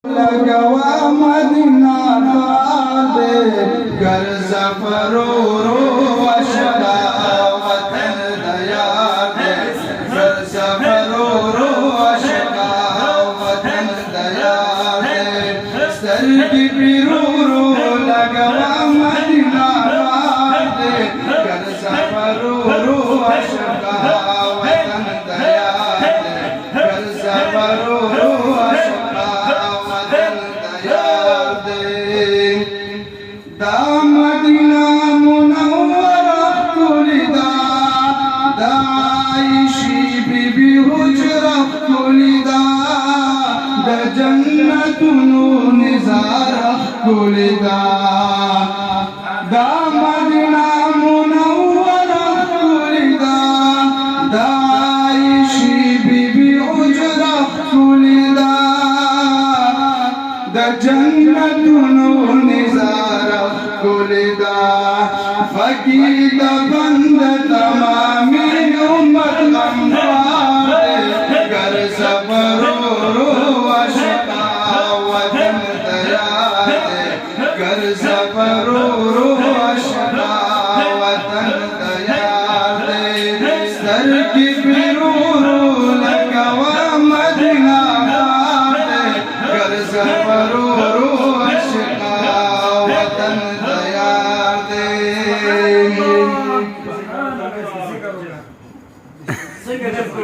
लगवा मदीना दे घर सफरो रो अशका वतन दया दे घर सफरो रो अशका वतन दया दे सर की पिरू रो लगवा मदीना दे घर सफरो रो अशका वतन दया दे घर सफरो रो अशका दा मदीना मुनव्वरा खुलिदा दा आयशी बीबी हुजरा खुलिदा दा जन्नतुनु निज़ारा खुलिदा दा मदीना मुनव्वरा खुलिदा दा आयशी बीबी हुजरा खुलिदा दा जन्नतुनु निज़ारा खुलिदा फकीद बंद तमामी उम्मत गमवारे घर सफरो रो अशका वतन दया दे घर सफरो रो अशका वतन दया दे सर की पिरू रो लगवा मदीना दे घर सफरो